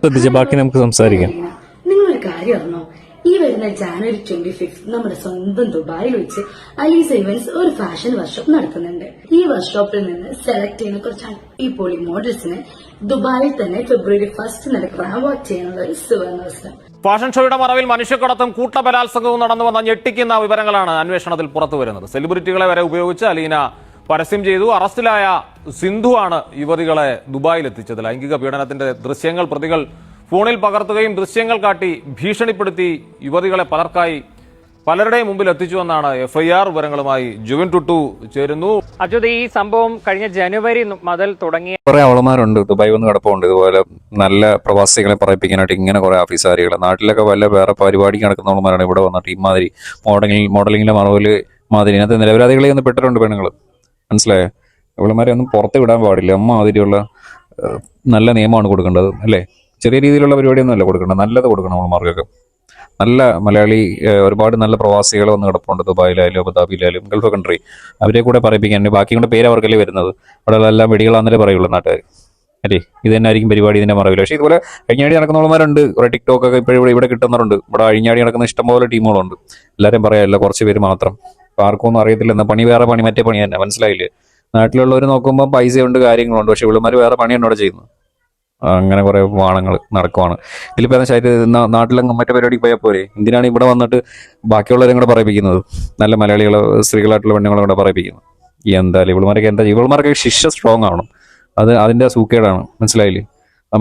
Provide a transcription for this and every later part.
ശ്രദ്ധിച്ച ബാക്കി നമുക്ക് സംസാരിക്കാം. നിങ്ങളൊരു കാര്യം അറിഞ്ഞോ? ഈ വരുന്ന ജാനുവരി 25 നമ്മുടെ സ്വന്തം ദുബായിൽ വെച്ച് അലീസ ഇവന്റ്സ് ഒരു ഫാഷൻ വർക്ക്ഷോപ്പ് നടത്തുന്നുണ്ട്. ഈ വർക്ക്ഷോപ്പിൽ നിന്ന് സെലക്ട് ചെയ്യുന്ന കുറച്ച് അടിപൊളി മോഡൽസിന് ദുബായിൽ തന്നെ ഫെബ്രുവരി 1 നടക്കുന്ന അവാർഡ് ചെയ്യാനുള്ള ഒരു സുവർണാവസരം. ഫാഷൻ ഷോയുടെ മറവിൽ മനുഷ്യക്കടത്തും കൂട്ടബലാത്സംഗവും നടന്നു വന്ന ഞെട്ടിക്കുന്ന വിവരങ്ങളാണ് അന്വേഷണത്തിൽ പുറത്തുവരുന്നത്. സെലിബ്രിറ്റികളെ വരെ ഉപയോഗിച്ച് അലീന പരസ്യം ചെയ്തു. അറസ്റ്റിലായ സിന്ധുവാണ് യുവതികളെ ദുബായിൽ എത്തിച്ചത്. ലൈംഗിക പീഡനത്തിന്റെ ദൃശ്യങ്ങൾ പ്രതികൾ ഫോണിൽ പകർത്തുകയും ദൃശ്യങ്ങൾ കാട്ടി ഭീഷണിപ്പെടുത്തി യുവതികളെ പലരുടെയും മുമ്പിൽ എത്തിച്ചുവെന്നാണ് FIR. വിവരങ്ങളുമായി ജുവിൻ ടുട്ടു ചേരുന്നു. അച്യുത്, ഈ സംഭവം കഴിഞ്ഞ ജനുവരി മുതൽ തുടങ്ങിയ കുറെ അവളമാരുണ്ട് ദുബായ് വന്ന് കിടപ്പുണ്ട്. ഇതുപോലെ നല്ല പ്രവാസികളെ പറയിപ്പിക്കാനായിട്ട് ഇങ്ങനെ കുറെ ഓഫീസുകാരികൾ നാട്ടിലൊക്കെ വല്ല വേറെ പരിപാടിക്ക് നടക്കുന്നവന്മാരാണ് ഇവിടെ വന്നിട്ട് ഇമാതിരി മോഡലിങ്ങിലെ മറവില് മാതിരി ഇതിനകത്ത് നിരപരാധികളെ ഒന്ന് പെട്ടിട്ടുണ്ട് പെണ്ണുങ്ങൾ. മനസ്സിലായോ? അവളമാരെ ഒന്നും പുറത്ത് വിടാൻ പാടില്ല. മാതിരിയുള്ള നല്ല നിയമമാണ് കൊടുക്കേണ്ടത് അല്ലേ? ചെറിയ രീതിയിലുള്ള പരിപാടിയൊന്നും അല്ല കൊടുക്കേണ്ടത്, നല്ലത് കൊടുക്കണം അവൾമാർക്കൊക്കെ. നല്ല മലയാളി ഒരുപാട് നല്ല പ്രവാസികൾ വന്ന് കിടപ്പുണ്ട് ദുബായിലായാലും അബുദാബിയിലായാലും ഗൾഫ് കൺട്രി. അവരെ കൂടെ പറയിപ്പിക്കാൻ ബാക്കി കൊണ്ട് പേര് അവർക്കല്ലേ വരുന്നത്. അവിടെ എല്ലാം വെടികളാന്നല്ലേ പറയുള്ളൂ നാട്ടുകാർ അല്ലേ? ഇത് തന്നെ ആയിരിക്കും പരിപാടി ഇതിന്റെ മറവില്ല. പക്ഷേ ഇതുപോലെ അഴിഞ്ഞാടി നടക്കുന്നവന്മാരുണ്ട്. കുറെ ടിക്ടോക്ക് ഒക്കെ ഇപ്പോഴും ഇവിടെ കിട്ടുന്നവരുണ്ട്. ഇവിടെ അഴിഞ്ഞാടി നടക്കുന്ന ഇഷ്ടംപോലെ ടീമുകളുണ്ട്. എല്ലാവരും പറയാനില്ല, കുറച്ച് പേര് മാത്രം. ഇപ്പം ആർക്കൊന്നും അറിയത്തില്ല. എന്നാ പണി വേറെ പണി, മറ്റേ പണി തന്നെ. മനസ്സിലായില്ലേ? നാട്ടിലുള്ളവർ നോക്കുമ്പോൾ പൈസയുണ്ട്, കാര്യങ്ങളുണ്ട്. പക്ഷെ ഇവളുമാർ വേറെ പണിയാണ് ഇവിടെ ചെയ്യുന്നത്. അങ്ങനെ കുറെ വാണങ്ങൾ നടക്കുവാണ്. ഇതിലിപ്പോൾ നാട്ടിലങ്ങ് മറ്റേ പരിപാടിക്ക് പോയാൽ പോരെ? എന്തിനാണ് ഇവിടെ വന്നിട്ട് ബാക്കിയുള്ളവരും കൂടെ പറയിപ്പിക്കുന്നത്? നല്ല മലയാളികൾ സ്ത്രീകളായിട്ടുള്ള പെണ്ണുങ്ങളെ കൂടെ പറയിപ്പിക്കുന്നത്. എന്തായാലും ഇവളുമാർക്ക് ശിക്ഷ സ്ട്രോങ് ആവണം. അതിന്റെ സൂക്കേടാണ്. മനസ്സിലായില്ലേ?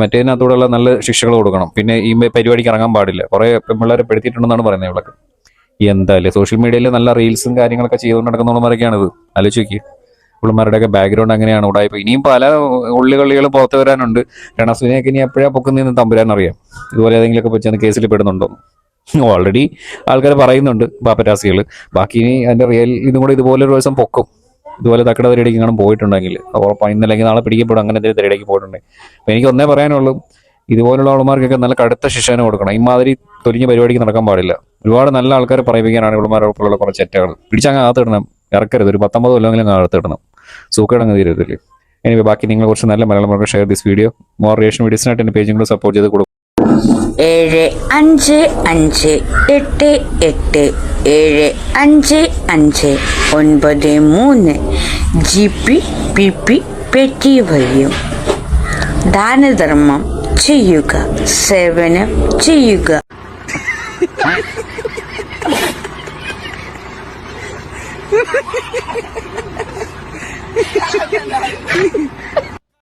മറ്റേതിനകത്തൂടെയുള്ള നല്ല ശിക്ഷകൾ കൊടുക്കണം. പിന്നെ ഈ പരിപാടിക്ക് ഇറങ്ങാൻ പാടില്ല. കുറെ പെൺപിള്ളേരെ പെടുത്തിയിട്ടുണ്ടെന്നാണ് പറയുന്നത് ഇവളൊക്കെ. എന്തായാലും സോഷ്യൽ മീഡിയയിൽ നല്ല റീൽസും കാര്യങ്ങളൊക്കെ ചെയ്തുകൊണ്ട് നടക്കുന്നവന്മാരൊക്കെയാണിത്. ആലോചിച്ച് ഇവളുമാരുടെയൊക്കെ ബാക്ക്ഗ്രൗണ്ട് അങ്ങനെയാണ്. ഉടായ്പ ഇനിയും പല ഉള്ളികളികളും പുറത്ത് വരാനുണ്ട്. രണസുവിനെയൊക്കെ ഇനി എപ്പോഴാ പൊക്കുന്നതെന്ന് തമ്പുരാൻ അറിയാം. ഇതുപോലെ ഏതെങ്കിലുമൊക്കെ വെച്ചാൽ കേസിൽ പെടുന്നുണ്ടോ? ഓൾറെഡി ആൾക്കാർ പറയുന്നുണ്ട് പാപ്പരാസികൾ. ബാക്കി ഇനി അതിന്റെ റിയൽ ഇതും കൂടെ ഇതുപോലെ ഒരു ദിവസം പൊക്കും. ഇതുപോലെ തക്കട തിരയിടയ്ക്ക് കാണാൻ പോയിട്ടുണ്ടെങ്കിൽ ഉറപ്പാണ് ഇന്നല്ലെങ്കിൽ നാളെ പിടിക്കപ്പെടും. അങ്ങനെ എന്തെങ്കിലും തിരയിടയ്ക്ക് പോയിട്ടുണ്ടെങ്കിൽ അപ്പം എനിക്ക് ഒന്നേ പറയാനുള്ളൂ, ഇതുപോലുള്ള ആൾമാർക്കൊക്കെ നല്ല കടുത്ത ശിക്ഷനെ കൊടുക്കണം. ഇമാതിരി തൊലിഞ്ഞ പരിപാടിക്ക് നടക്കാൻ പാടില്ല. ഒരുപാട് നല്ല ആൾക്കാരെ പറയിപ്പിക്കാനാണ് ഇവളുമാരോടുള്ള കുറച്ച് ചെറ്റകൾ. പിടിച്ചങ്ങ് അകത്തിടണം, ഇറക്കരുത്. ഒരു 19 കൊല്ലമെങ്കിലും അകത്തിടണം. സൂക്കേടങ്ങ് തീരത്തില്ലേ? എനിവേ ബാക്കി നിങ്ങൾ കുറച്ച് നല്ല Malayalam share this video. More reaction വീഡിയോസിനായിട്ട് എൻ്റെ പേജും കൂടെ സപ്പോർട്ട് ചെയ്ത് കൊടുക്കും. 75557593 GPPP പെറ്റി വഴിയും ദാനധർമ്മം ചെയ്യുക, സേവനം ചെയ്യുക.